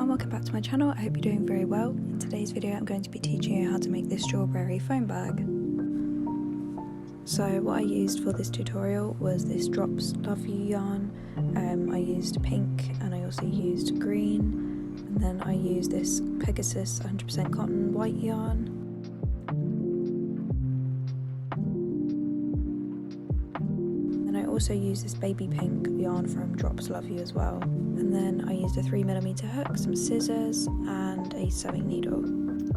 and welcome back to my channel. I hope you're doing very well. In today's video I'm going to be teaching you how to make this strawberry foam bag. So what I used for this tutorial was this Drops Love You yarn. I used pink and I also used green, and then I used this Pegasus 100% cotton white yarn. And I also used this baby pink yarn from Drops Love You as well. And then I used a 3mm hook, some scissors and a sewing needle.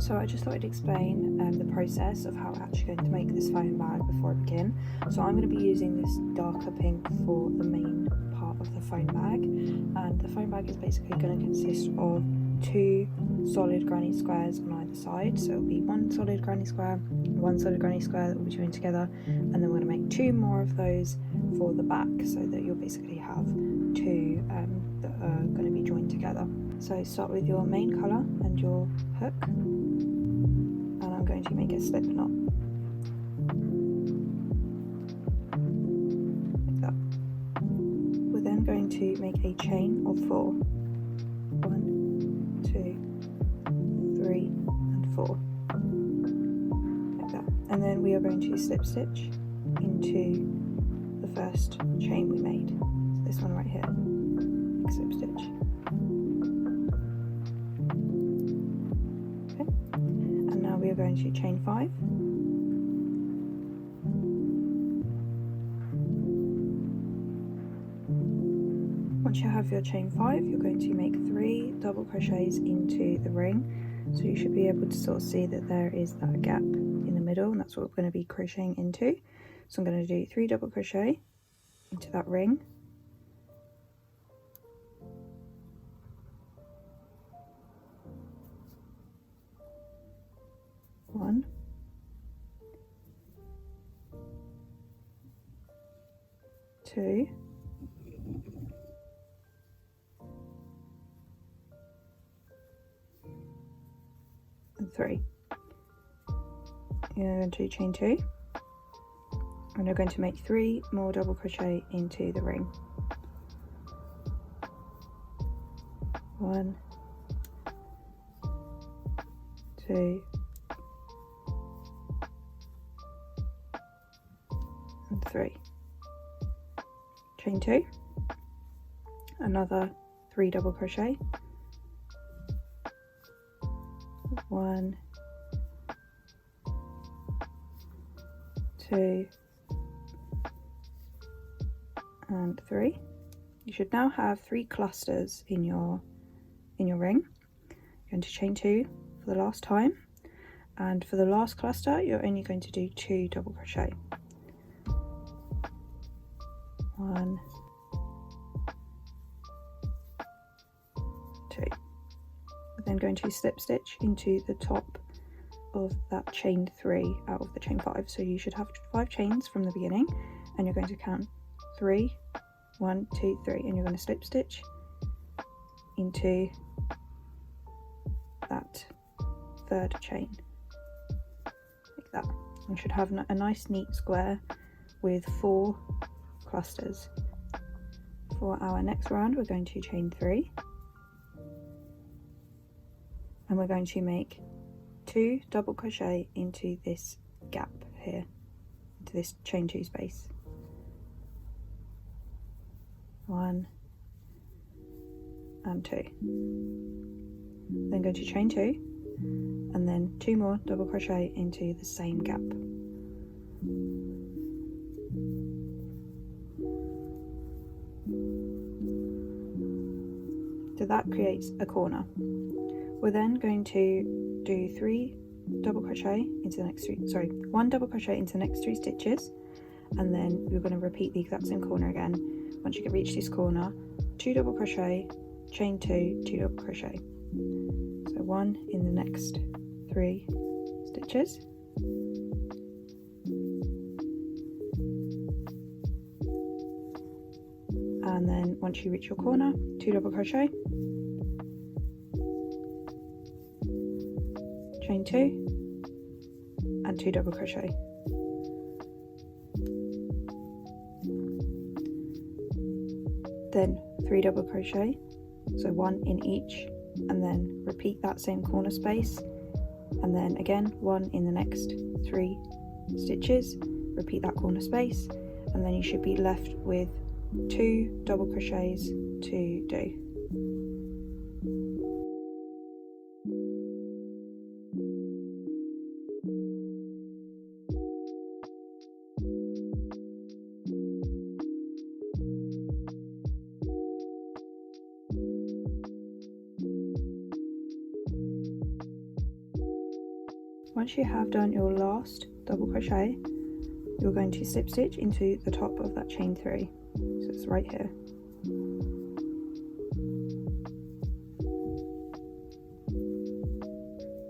So I just thought I'd explain the process of how I'm actually going to make this foam bag before I begin. So I'm going to be using this darker pink for the main part of the foam bag, and the foam bag is basically going to consist of 2 solid granny squares on either side. So it'll be 1 solid granny square, 1 solid granny square that will be joined together, and then we're going to make 2 more of those for the back, so that you'll basically have 2 that are going to be joined together. So start with your main colour and your hook, and I'm going to make a slip knot like that. We're then going to make a chain of 4. 1, 2, 3 and 4 like that, and then we are going to slip stitch into the first chain we made. So this one right here, slip stitch. Okay, and now we are going to chain 5. Once you have your chain 5, you're going to make 3 double crochets into the ring. So you should be able to sort of see that there is that gap in the middle, and that's what we're going to be crocheting into. So I'm going to do 3 double crochet into that ring. One, 2, and 3. You're going to chain 2, and you're going to make 3 more double crochet into the ring. 1, 2, and 3. Chain 2, another 3 double crochet. 1, 2, and 3. You should now have 3 clusters in your ring. You're going to chain 2 for the last time, and for the last cluster you're only going to do 2 double crochet. 1, 2. We're then going to slip stitch into the top of that chain 3 out of the chain 5. So you should have 5 chains from the beginning, and you're going to count 3, 1, 2, 3, and you're going to slip stitch into that 3rd chain like that. You should have a nice neat square with 4 clusters. For our next round we're going to chain 3, and we're going to make 2 double crochet into this gap here, into this chain 2 space. 1 and 2. Then go to chain 2, and then 2 more double crochet into the same gap. So that creates a corner. We're then going to do 3 double crochet into the next 1 double crochet into the next 3 stitches, and then we're going to repeat the exact same corner again. Once you reach this corner, 2 double crochet, chain 2, 2 double crochet. So 1 in the next 3 stitches. And then once you reach your corner, 2 double crochet, chain 2 and 2 double crochet. Then 3 double crochet, so 1 in each and then repeat that same corner space, and then again 1 in the next 3 stitches, repeat that corner space, and then you should be left with 2 double crochets to do. Once you have done your last double crochet, you're going to slip stitch into the top of that chain 3, so it's right here.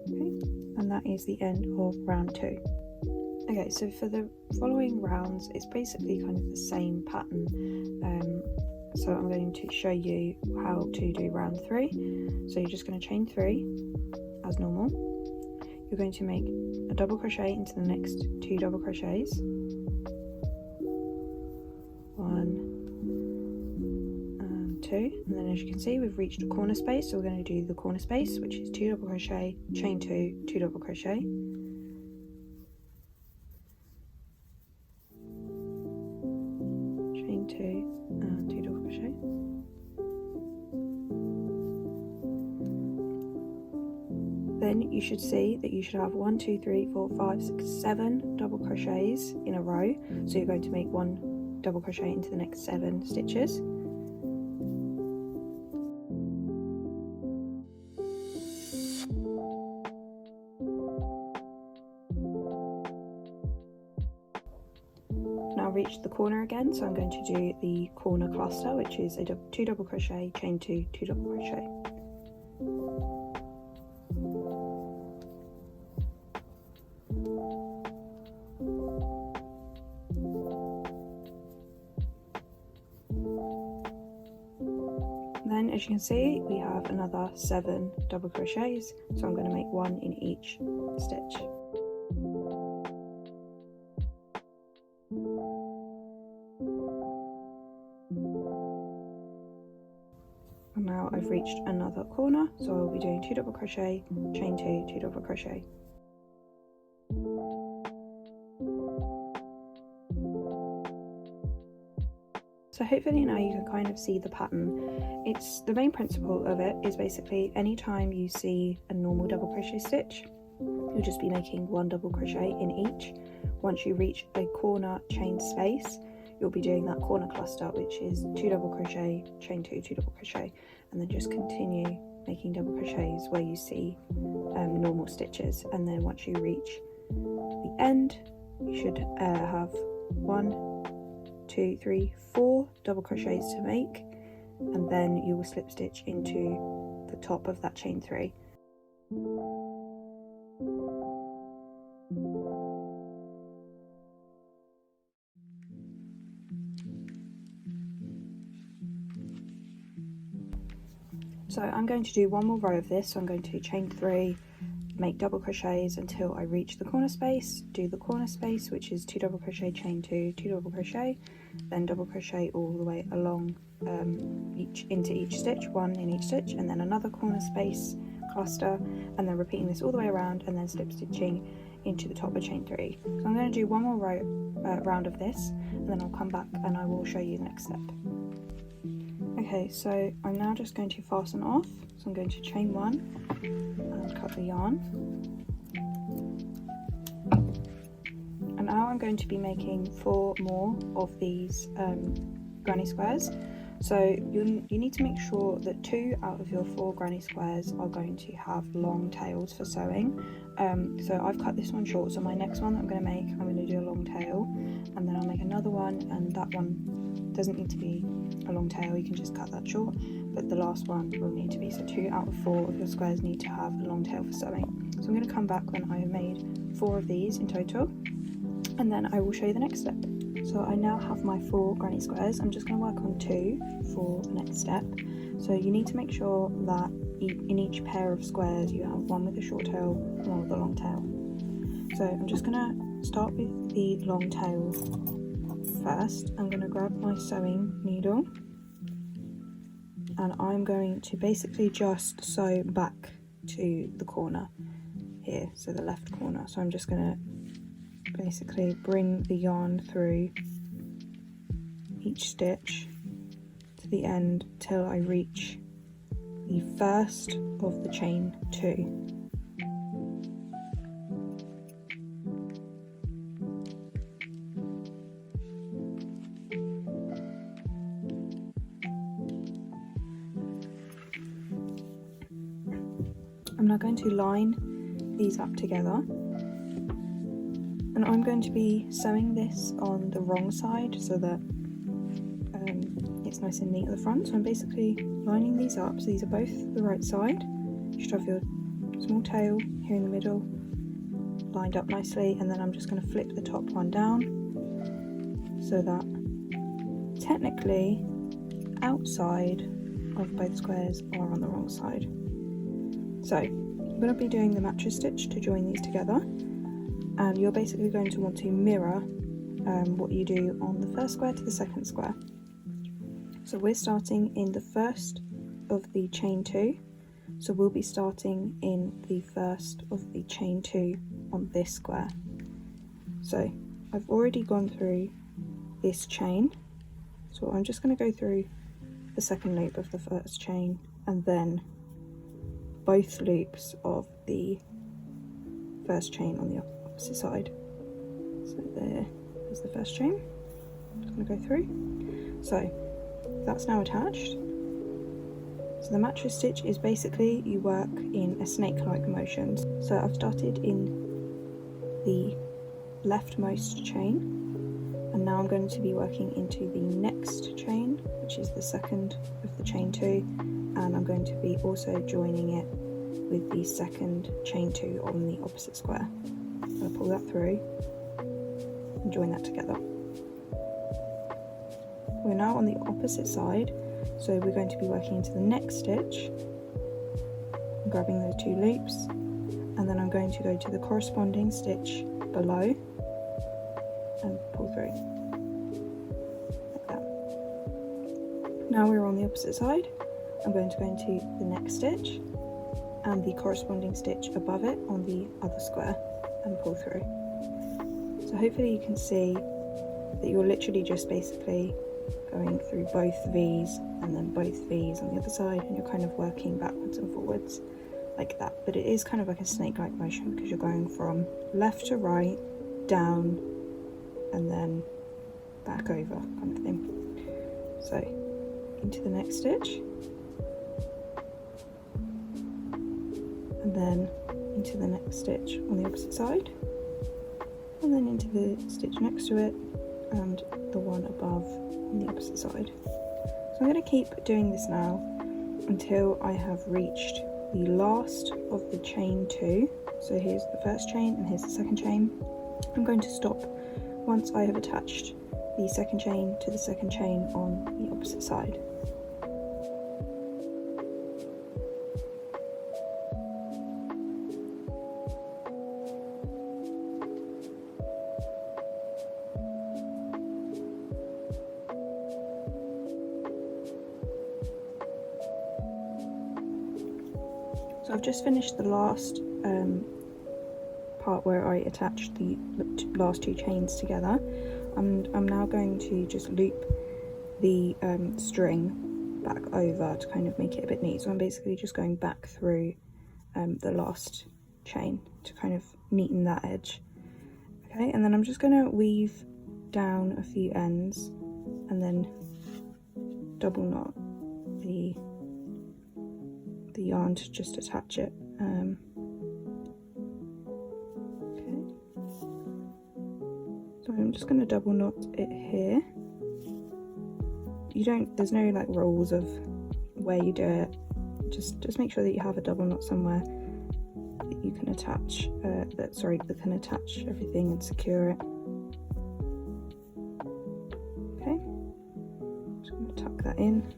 Okay, and that is the end of round 2. Okay, so for the following rounds, it's basically kind of the same pattern. So I'm going to show you how to do round 3. So you're just going to chain 3 as normal. You're going to make a double crochet into the next 2 double crochets. 1 and 2, and then as you can see we've reached a corner space, so we're going to do the corner space, which is 2 double crochet, chain 2, 2 double crochet. Chain 2 and 2 double crochet. Then you should see that you should have 1, 2, 3, 4, 5, 6, 7 double crochets in a row. So you're going to make 1 double crochet into the next 7 stitches. Now reach the corner again, so I'm going to do the corner cluster, which is a 2 double crochet, chain 2, 2 double crochet. Then as you can see we have another 7 double crochets, so I'm going to make 1 in each stitch. And now I've reached another corner, so I'll be doing 2 double crochet, chain 2, 2 double crochet. So hopefully now you can kind of see the pattern. It's the main principle of it is basically anytime you see a normal double crochet stitch, you'll just be making 1 double crochet in each. Once you reach a corner chain space, you'll be doing that corner cluster, which is 2 double crochet, chain 2, 2 double crochet, and then just continue making double crochets where you see normal stitches. And then once you reach the end, you should have 1, 2, 3, 4 double crochets to make, and then you will slip stitch into the top of that chain 3. So I'm going to do one more row of this, so I'm going to chain 3, make double crochets until I reach the corner space, do the corner space, which is 2 double crochet, chain 2, 2 double crochet, then double crochet all the way along into each stitch, 1 in each stitch, and then another corner space cluster, and then repeating this all the way around, and then slip stitching into the top of chain 3. So I'm going to do one more round of this, and then I'll come back and I will show you the next step. Okay, so I'm now just going to fasten off, so I'm going to chain 1 and cut the yarn, and now I'm going to be making 4 more of these granny squares. So you need to make sure that 2 out of your 4 granny squares are going to have long tails for sewing. So I've cut this one short, so my next one that I'm going to make, I'm going to do a long tail, and then I'll make another one, and that one doesn't need to be a long tail, you can just cut that short, but the last one will need to be. So 2 out of 4 of your squares need to have a long tail for sewing. So I'm going to come back when I have made 4 of these in total, and then I will show you the next step. So I now have my 4 granny squares. I'm just going to work on 2 for the next step. So you need to make sure that in each pair of squares you have one with a short tail and one with a long tail. So I'm just going to start with the long tail first. I'm going to grab my sewing needle and I'm going to basically just sew back to the corner here, so the left corner. So I'm just going to basically bring the yarn through each stitch to the end till I reach the first of the chain 2. I'm now going to line these up together, and I'm going to be sewing this on the wrong side so that it's nice and neat at the front. So I'm basically lining these up so these are both the right side. You should have your small tail here in the middle lined up nicely, and then I'm just going to flip the top one down so that technically outside of both squares are on the wrong side. So I'm going to be doing the mattress stitch to join these together, and you're basically going to want to mirror what you do on the first square to the second square. So we're starting in the first of the chain 2, so we'll be starting in the first of the chain 2 on this square. So I've already gone through this chain, so I'm just going to go through the second loop of the first chain and then both loops of the first chain on the opposite side. So there's the first chain. I'm just going to go through. So that's now attached. So the mattress stitch is basically you work in a snake-like motion. So I've started in the leftmost chain, and now I'm going to be working into the next chain, which is the second of the chain 2, and I'm going to be also joining it with the second chain 2 on the opposite square. I'm going to pull that through and join that together. We're now on the opposite side, so we're going to be working into the next stitch, grabbing those 2 loops, and then I'm going to go to the corresponding stitch below and pull through like that. Now we're on the opposite side. I'm going to go into the next stitch and the corresponding stitch above it on the other square and pull through. So hopefully you can see that you're literally just basically going through both V's and then both V's on the other side, and you're kind of working backwards and forwards like that. But it is kind of like a snake-like motion because you're going from left to right, down, and then back over kind of thing. So into the next stitch, and then into the next stitch on the opposite side, and then into the stitch next to it and the one above on the opposite side. So I'm going to keep doing this now until I have reached the last of the chain 2. So here's the first chain and here's the second chain. I'm going to stop once I have attached the second chain to the second chain on the opposite side. So I've just finished the last part where I attached the last 2 chains together. I'm now going to just loop the string back over to kind of make it a bit neat. So I'm basically just going back through the last chain to kind of neaten that edge. Okay, and then I'm just going to weave down a few ends and then double knot the yarn to just attach it. Okay, so I'm just going to double knot it here. There's no like rules of where you do it. Just make sure that you have a double knot somewhere that you can attach that can attach everything and secure it. Okay, just going to tuck that in.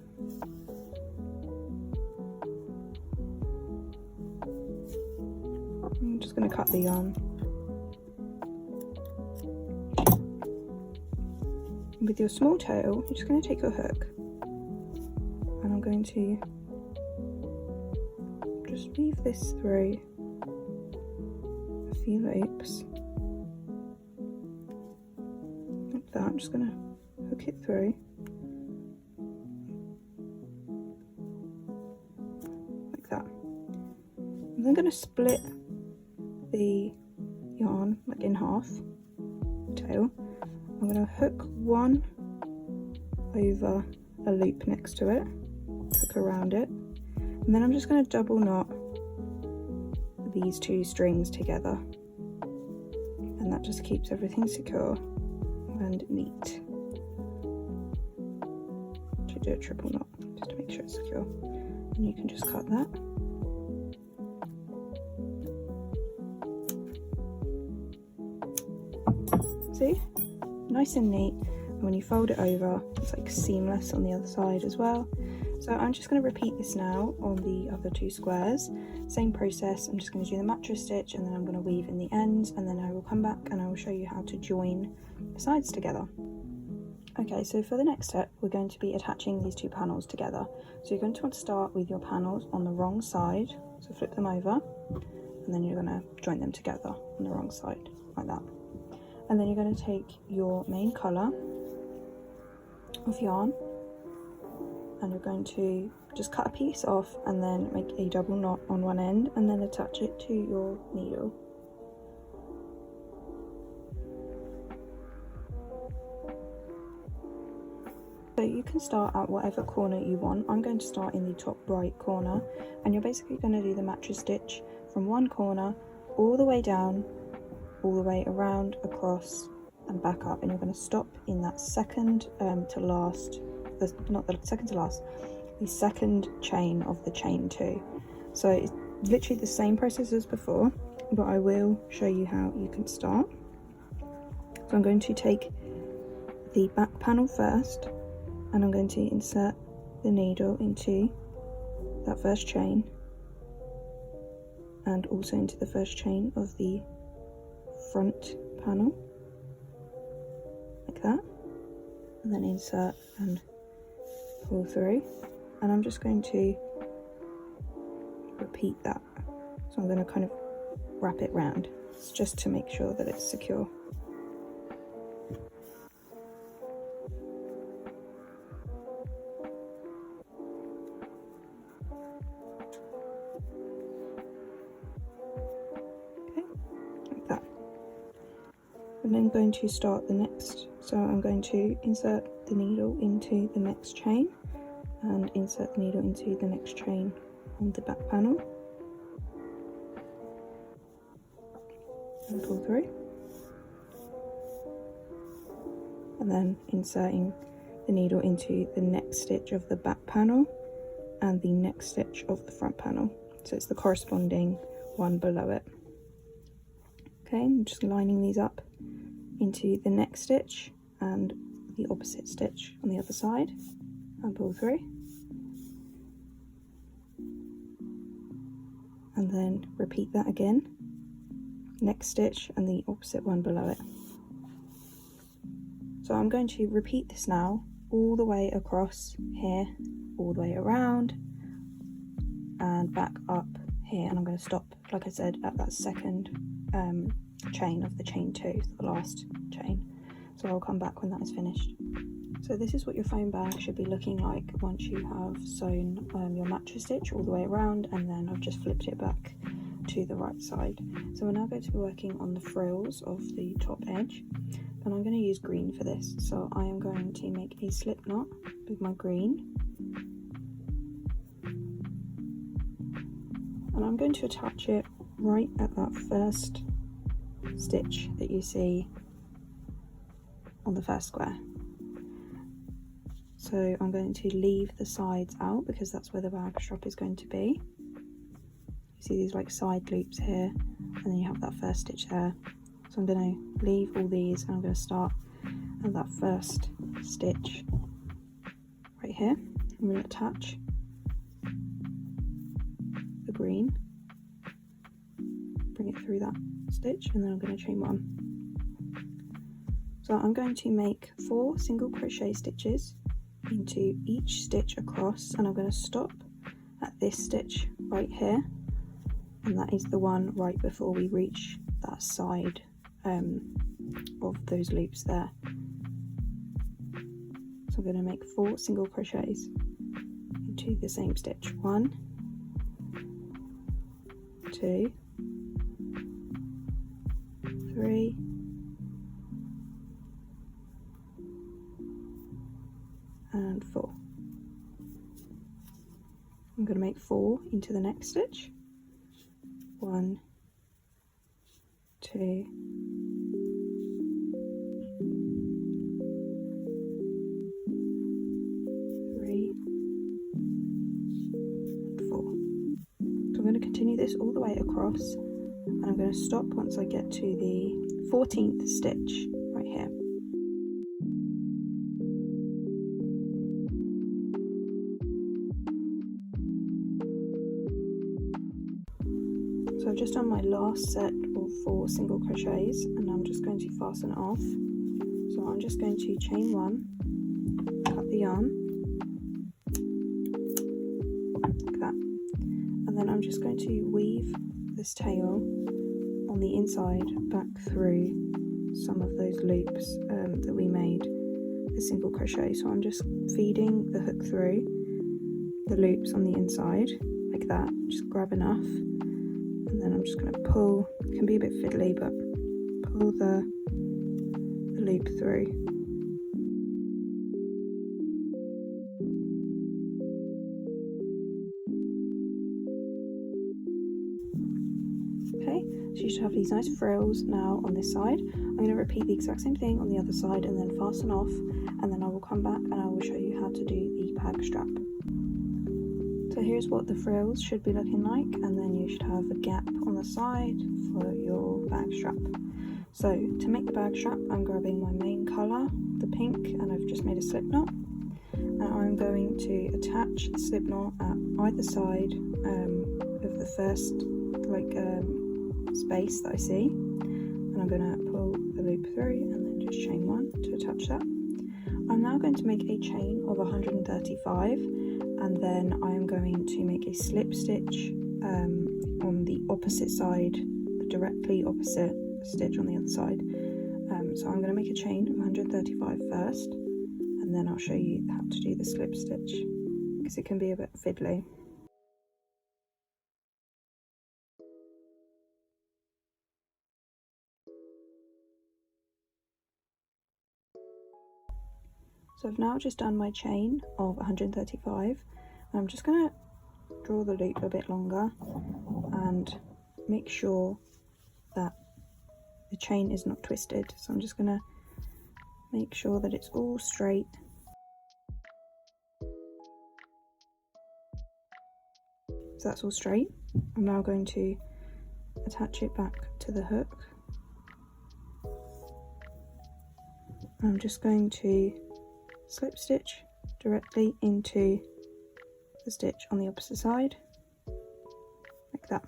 I'm just going to cut the yarn. And with your small tail, you're just going to take your hook and I'm going to just weave this through a few loops like that. I'm just going to hook it through like that. I'm then going to split the yarn like in half, tail. I'm going to hook one over a loop next to it, hook around it, and then I'm just going to double knot these two strings together, and that just keeps everything secure and neat. To do a triple knot just to make sure it's secure, and you can just cut that. See, nice and neat. And when you fold it over, it's like seamless on the other side as well. So I'm just going to repeat this now on the other two squares. Same process. I'm just going to do the mattress stitch, and then I'm going to weave in the ends, and then I will come back and I will show you how to join the sides together. Okay, so for the next step, we're going to be attaching these two panels together. So you're going to want to start with your panels on the wrong side. So flip them over, and then you're going to join them together on the wrong side, like that. And then you're going to take your main colour of yarn, and you're going to just cut a piece off and then make a double knot on one end, and then attach it to your needle. So you can start at whatever corner you want. I'm going to start in the top right corner, and you're basically going to do the mattress stitch from one corner all the way down, all the way around, across and back up, and you're going to stop in that second to last, not the second to last, the second chain of the chain 2. So it's literally the same process as before, but I will show you how you can start. So I'm going to take the back panel first, and I'm going to insert the needle into that first chain, and also into the first chain of the front panel, like that, and then insert and pull through. And I'm just going to repeat that, so I'm going to kind of wrap it round just to make sure that it's secure. I'm then going to start the next, so I'm going to insert the needle into the next chain and insert the needle into the next chain on the back panel and pull through, and then inserting the needle into the next stitch of the back panel and the next stitch of the front panel, so it's the corresponding one below it. Okay, I'm just lining these up into the next stitch and the opposite stitch on the other side, and pull through, and then repeat that again, next stitch and the opposite one below it. So I'm going to repeat this now all the way across here, all the way around and back up here, and I'm going to stop, like I said, at that second chain of the chain 2, the last chain. So I'll come back when that is finished. So this is what your foam bag should be looking like once you have sewn your mattress stitch all the way around, and then I've just flipped it back to the right side. So we're now going to be working on the frills of the top edge, and I'm going to use green for this. So I am going to make a slip knot with my green, and I'm going to attach it right at that first stitch that you see on the first square. So I'm going to leave the sides out because that's where the bag strap is going to be. You see these like side loops here, and then you have that first stitch there. So I'm going to leave all these, and I'm going to start at that first stitch right here. I'm going to attach the green, bring it through that stitch, and then I'm going to chain 1. So I'm going to make 4 single crochet stitches into each stitch across, and I'm going to stop at this stitch right here, and that is the one right before we reach that side of those loops there. So I'm going to make 4 single crochets into the same stitch. 1, 2, 3, and 4. I'm going to make 4 into the next stitch. 1, 2, 3, and 4. So I'm going to continue this all the way across, and I'm going to stop once I get to the 14th stitch right here. So I've just done my last set of 4 single crochets, and I'm just going to fasten it off. So I'm just going to chain 1, cut the yarn, like that, and then I'm just going to weave this tail on the inside back through some of those loops that we made the single crochet. So I'm just feeding the hook through the loops on the inside like that, just grab enough, and then I'm just going to pull. It can be a bit fiddly, but pull the loop through. Okay, so you should have these nice frills now on this side. I'm going to repeat the exact same thing on the other side and then fasten off, and then I will come back and I will show you how to do the bag strap. So here's what the frills should be looking like, and then you should have a gap on the side for your bag strap. So to make the bag strap, I'm grabbing my main colour, the pink, and I've just made a slip knot, and I'm going to attach the slip knot at either side of the first space that I see, and I'm going to pull the loop through and then just chain 1 to attach that. I'm now going to make a chain of 135, and then I am going to make a slip stitch on the opposite side, the directly opposite stitch on the other side. So I'm going to make a chain of 135 first, and then I'll show you how to do the slip stitch, because it can be a bit fiddly. So I've now just done my chain of 135, and I'm just going to draw the loop a bit longer and make sure that the chain is not twisted. So I'm just going to make sure that it's all straight. So that's all straight. I'm now going to attach it back to the hook. I'm just going to slip stitch directly into the stitch on the opposite side, like that.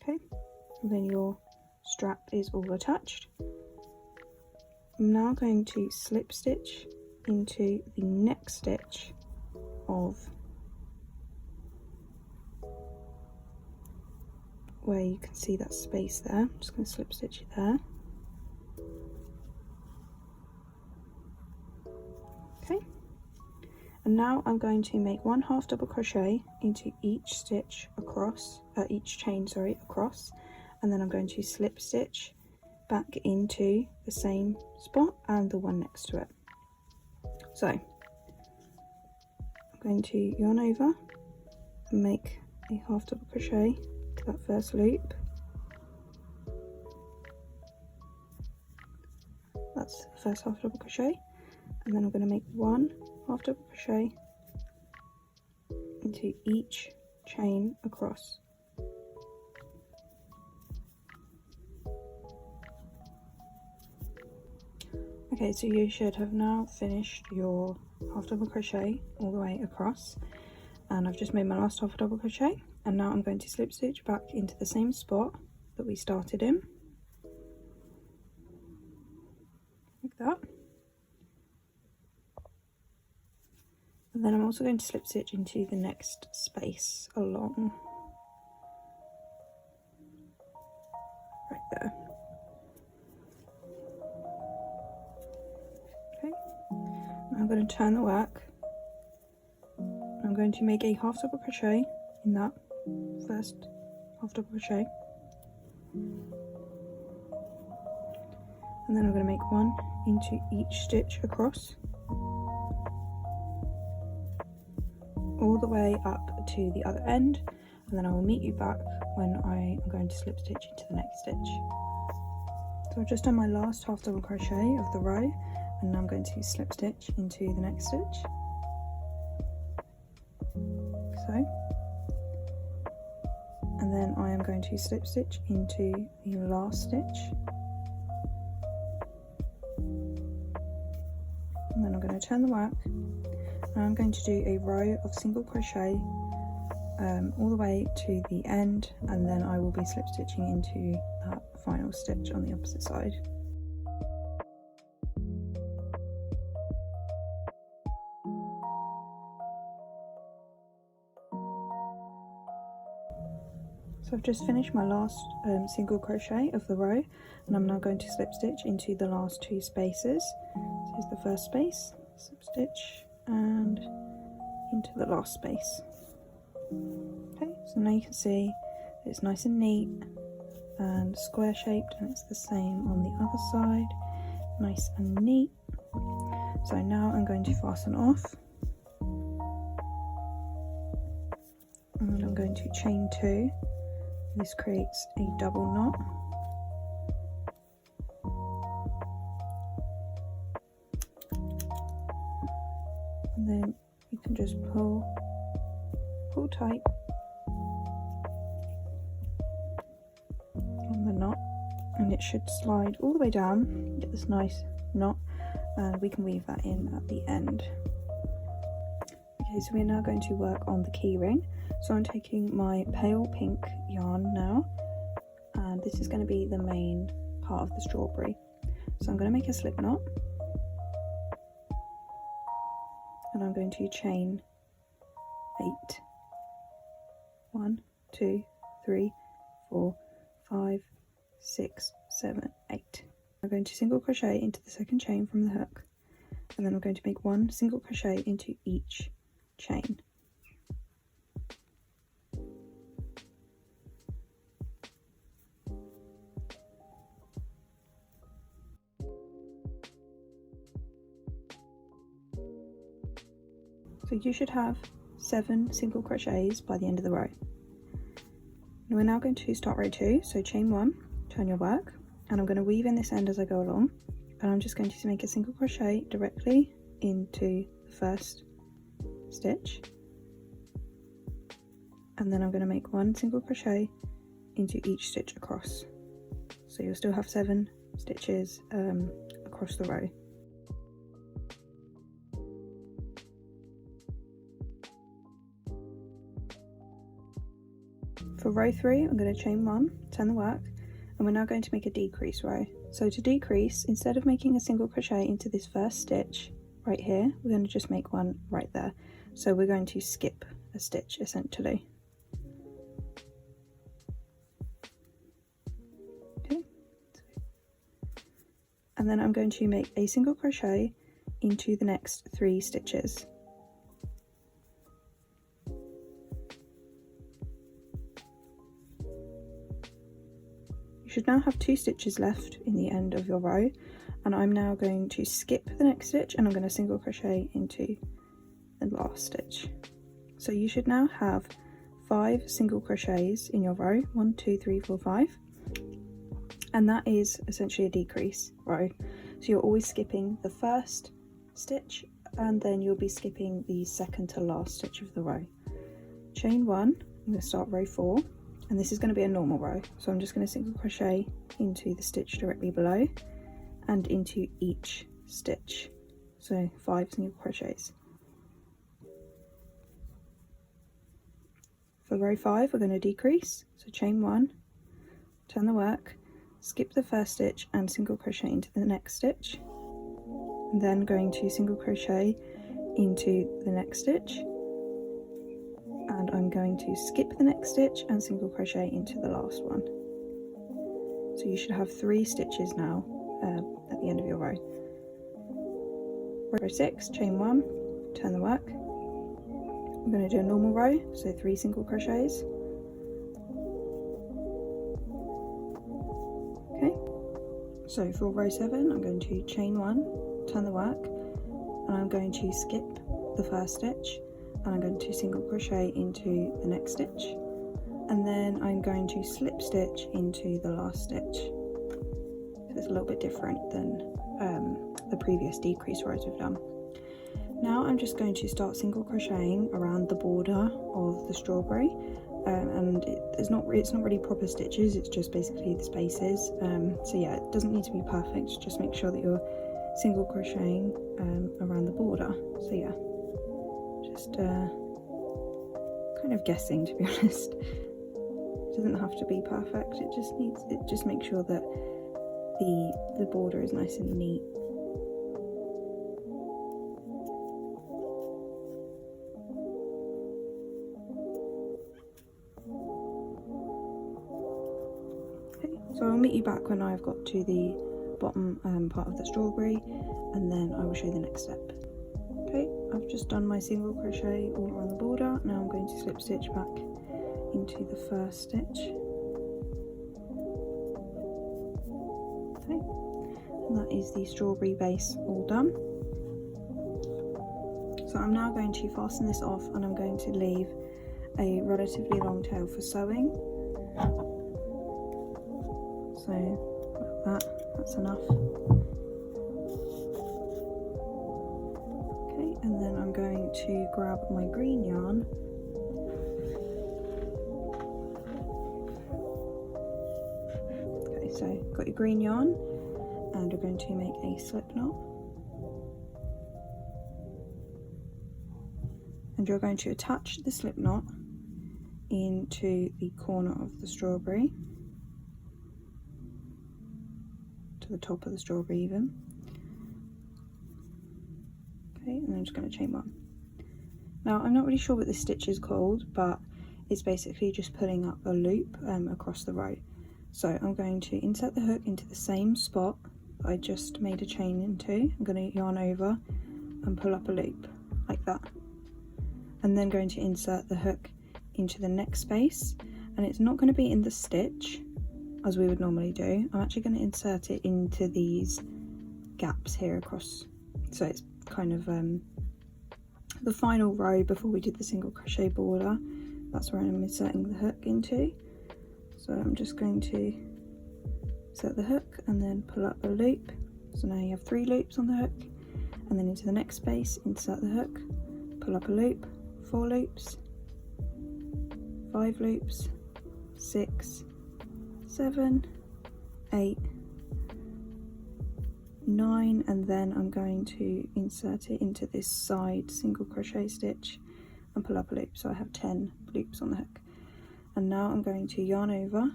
Okay, and then your strap is all attached. I'm now going to slip stitch into the next stitch of where you can see that space there. I'm just going to slip stitch it there. Okay, and now I'm going to make 1 half double crochet into each stitch across, each chain, sorry, across, and then I'm going to slip stitch back into the same spot and the one next to it. So I'm going to yarn over and make a half double crochet to that first loop. That's the first half double crochet, and then I'm going to make 1 half double crochet into each chain across. Okay, so you should have now finished your half double crochet all the way across, and I've just made my last half double crochet, and now I'm going to slip stitch back into the same spot that we started in, like that. And then I'm also going to slip stitch into the next space along, right there. Okay, now I'm going to turn the work. I'm going to make a half double crochet in that first half double crochet, and then I'm going to make one into each stitch across, all the way up to the other end, and then I will meet you back when I am going to slip stitch into the next stitch. So I've just done my last half double crochet of the row, and now I'm going to slip stitch into the next stitch, like so, and then I am going to slip stitch into the last stitch, and then I'm going to turn the work. Now I'm going to do a row of single crochet all the way to the end, and then I will be slip stitching into that final stitch on the opposite side. So I've just finished my last single crochet of the row, and I'm now going to slip stitch into the last two spaces. So here's the first space, slip stitch, and into the last space. Okay, so now you can see it's nice and neat and square shaped, and it's the same on the other side, nice and neat. So now I'm going to fasten off, and I'm going to chain 2. This creates a double knot. And then you can just pull tight on the knot, and it should slide all the way down, get this nice knot, and we can weave that in at the end. Okay, so we're now going to work on the key ring. So I'm taking my pale pink yarn now, and this is going to be the main part of the strawberry. So I'm going to make a slip knot, and I'm going to chain 8. 1, 2, 3, 4, 5, 6, 7, 8. I'm going to single crochet into the second chain from the hook, and then I'm going to make 1 single crochet into each chain. So you should have 7 single crochets by the end of the row. Now we're now going to start row 2, so chain 1, turn your work, and I'm going to weave in this end as I go along, and I'm just going to make a single crochet directly into the first stitch, and then I'm going to make 1 single crochet into each stitch across, so you'll still have 7 stitches across the row. For row 3, I'm going to chain 1, turn the work, and we're now going to make a decrease row. So to decrease, instead of making a single crochet into this first stitch right here, we're going to just make one right there. So we're going to skip a stitch essentially. Okay. And then I'm going to make a single crochet into the next 3 stitches. You should now have 2 stitches left in the end of your row, and I'm now going to skip the next stitch, and I'm going to single crochet into the last stitch. So you should now have 5 single crochets in your row, 1, 2, 3, 4, 5, and that is essentially a decrease row. So you're always skipping the first stitch, and then you'll be skipping the second to last stitch of the row. Chain 1, I'm going to start row 4. And this is going to be a normal row, so I'm just going to single crochet into the stitch directly below and into each stitch, so 5 single crochets. For row 5, we're going to decrease, so chain 1, turn the work, skip the first stitch and single crochet into the next stitch, and then going to single crochet into the next stitch, and I'm going to skip the next stitch and single crochet into the last one. So you should have 3 stitches now at the end of your row. Row 6, chain 1, turn the work. I'm going to do a normal row, so 3 single crochets. Okay, so for row 7 I'm going to chain 1, turn the work, and I'm going to skip the first stitch, and I'm going to single crochet into the next stitch, and then I'm going to slip stitch into the last stitch. So it's a little bit different than the previous decrease rows we've done. Now I'm just going to start single crocheting around the border of the strawberry, and it's not really proper stitches, it's just basically the spaces. So yeah, it doesn't need to be perfect, just make sure that you're single crocheting around the border. So yeah, just kind of guessing, to be honest. It doesn't have to be perfect, it just makes sure that the border is nice and neat. So I'll meet you back when I've got to the bottom part of the strawberry, and then I will show you the next step. Okay, I've just done my single crochet all around the border. Now I'm going to slip stitch back into the first stitch. Okay, and that is the strawberry base all done. So I'm now going to fasten this off, and I'm going to leave a relatively long tail for sewing. So that's enough. Okay, and then I'm going to grab my green yarn . Okay, so got your green yarn, and we're going to make a slip knot. And you're going to attach the slip knot into the corner of the strawberry, the top of the strawberry even. Okay, and I'm just going to chain 1. Now I'm not really sure what this stitch is called, but it's basically just pulling up a loop across the row. So I'm going to insert the hook into the same spot that I just made a chain into. I'm going to yarn over and pull up a loop like that, and then going to insert the hook into the next space, and it's not going to be in the stitch as we would normally do. I'm actually going to insert it into these gaps here across, so it's kind of the final row before we did the single crochet border. That's where I'm inserting the hook into. So I'm just going to insert the hook and then pull up a loop. So now you have 3 loops on the hook, and then into the next space insert the hook, pull up a loop, 4 loops, 5 loops, 6, 7, 8, 9, and then I'm going to insert it into this side single crochet stitch and pull up a loop. So I have 10 loops on the hook, and now I'm going to yarn over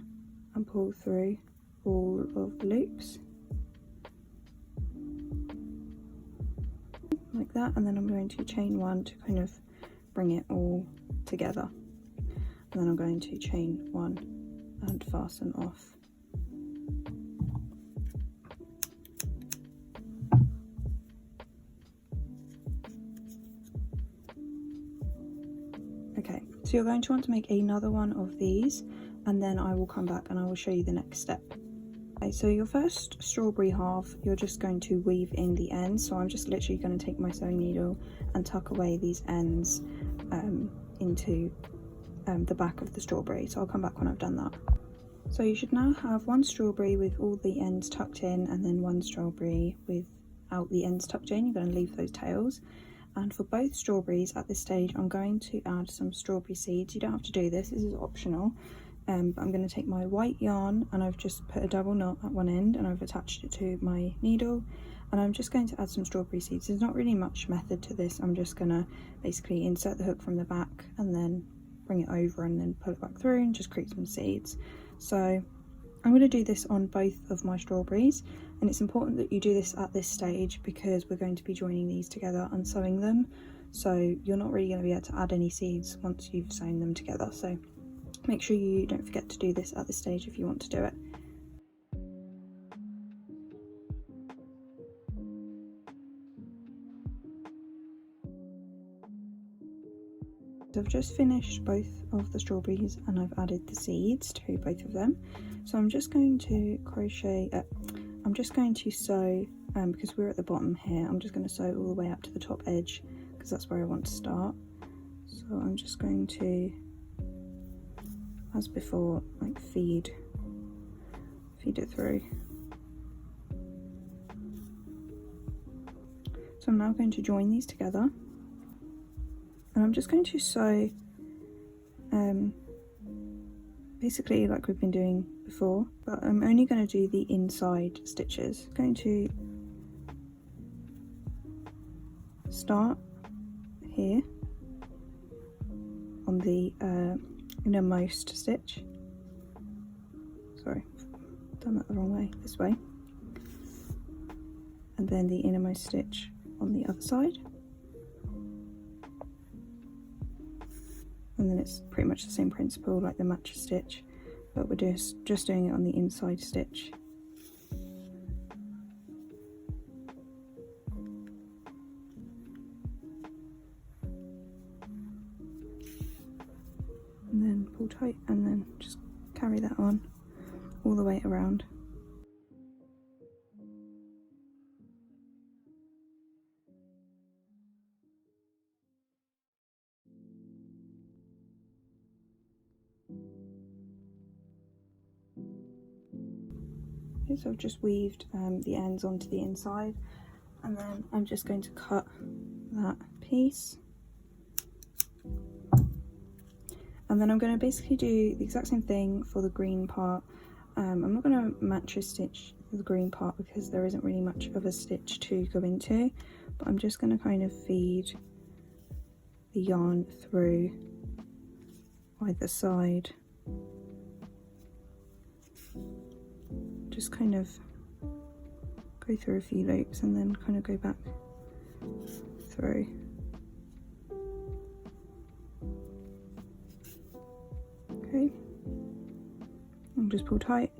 and pull through all of the loops like that, and then I'm going to chain 1 to kind of bring it all together, and then I'm going to chain 1 and fasten off. Okay, so you're going to want to make another one of these, and then I will come back and I will show you the next step. Okay, so your first strawberry half, you're just going to weave in the ends. So I'm just literally going to take my sewing needle and tuck away these ends into the back of the strawberry. So I'll come back when I've done that. So you should now have 1 strawberry with all the ends tucked in, and then 1 strawberry without the ends tucked in. You're going to leave those tails. And for both strawberries at this stage, I'm going to add some strawberry seeds. You don't have to do this, this is optional. But I'm going to take my white yarn, and I've just put a double knot at one end, and I've attached it to my needle, and I'm just going to add some strawberry seeds. There's not really much method to this. I'm just going to basically insert the hook from the back and then bring it over and then pull it back through and just create some seeds. So I'm going to do this on both of my strawberries, and it's important that you do this at this stage because we're going to be joining these together and sewing them. so you're not really going to be able to add any seeds once you've sewn them together. So make sure you don't forget to do this at this stage if you want to do it. So I've just finished both of the strawberries and I've added the seeds to both of them. So I'm just going to crochet, I'm just going to sew, because we're at the bottom here, I'm just going to sew all the way up to the top edge because that's where I want to start. So I'm just going to, as before, like feed it through. So I'm now going to join these together. And I'm just going to sew basically like we've been doing before, but I'm only going to do the inside stitches. I'm going to start here on the innermost stitch. Sorry, I've done that the wrong way, this way. And then the innermost stitch on the other side. And then it's pretty much the same principle like the mattress stitch, but we're just doing it on the inside stitch. And then pull tight and then just carry that on all the way around. Okay, so I've just weaved the ends onto the inside, and then I'm just going to cut that piece. And then I'm going to basically do the exact same thing for the green part. I'm not going to mattress stitch the green part because there isn't really much of a stitch to go into, but I'm just going to kind of feed the yarn through either side. Just kind of go through a few loops and then kind of go back through. Okay, I'll just pull tight,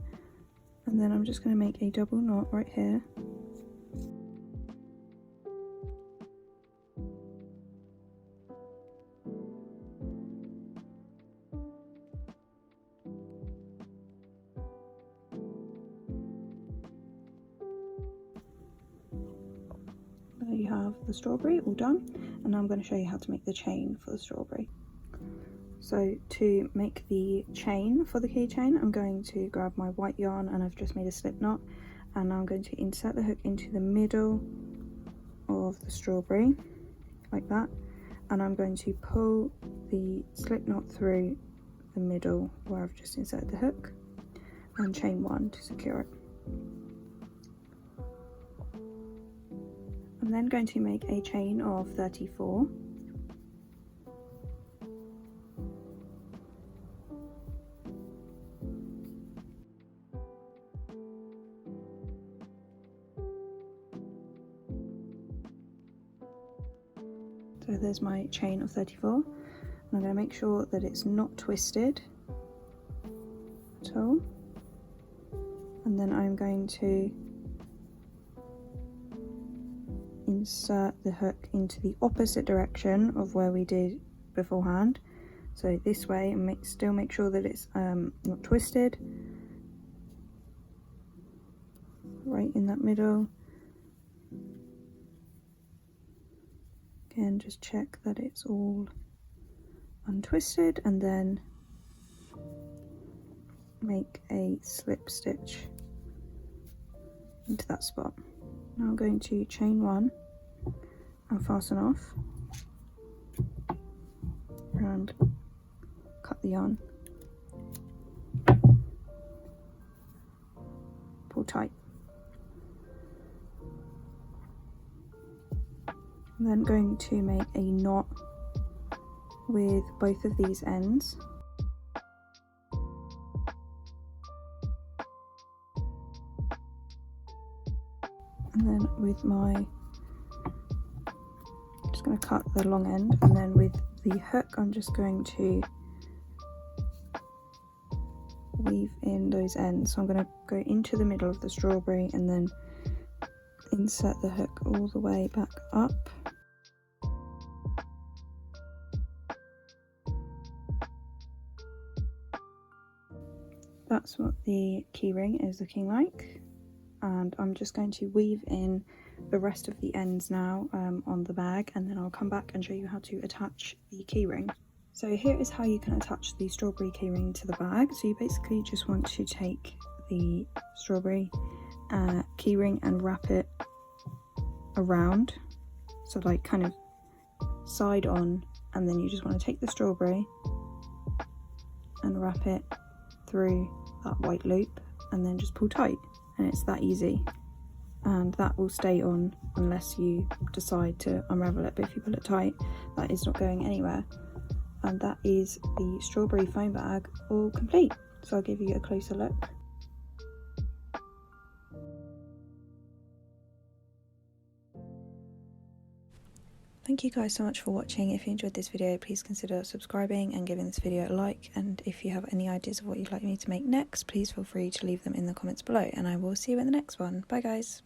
and then I'm just going to make a double knot right here. There you have the strawberry all done, and now I'm going to show you how to make the chain for the strawberry. So to make the chain for the keychain, I'm going to grab my white yarn, and I've just made a slip knot, and now I'm going to insert the hook into the middle of the strawberry like that, and I'm going to pull the slip knot through the middle where I've just inserted the hook and chain one to secure it. I'm then going to make a chain of 34. So there's my chain of 34. And I'm going to make sure that it's not twisted at all. And then I'm going to insert the hook into the opposite direction of where we did beforehand. So this way, and still make sure that it's not twisted. Right in that middle. Again, just check that it's all untwisted, and then make a slip stitch into that spot. Now I'm going to chain one and fasten off and cut the yarn, pull tight. I'm then going to make a knot with both of these ends. And then with my, just going to cut the long end, and then with the hook I'm just going to weave in those ends. So I'm going to go into the middle of the strawberry and then insert the hook all the way back up. That's what the keyring is looking like, and I'm just going to weave in the rest of the ends now on the bag, and then I'll come back and show you how to attach the keyring. So here is how you can attach the strawberry keyring to the bag. So you basically just want to take the strawberry keyring and wrap it around, so like kind of side on, and then you just want to take the strawberry and wrap it through that white loop and then just pull tight, and it's that easy, and that will stay on unless you decide to unravel it, but if you pull it tight that is not going anywhere. And that is the strawberry foam bag all complete. So I'll give you a closer look. Thank you guys so much for watching. If you enjoyed this video, please consider subscribing and giving this video a like, and if you have any ideas of what you'd like me to make next, please feel free to leave them in the comments below, and I will see you in the next one. Bye guys.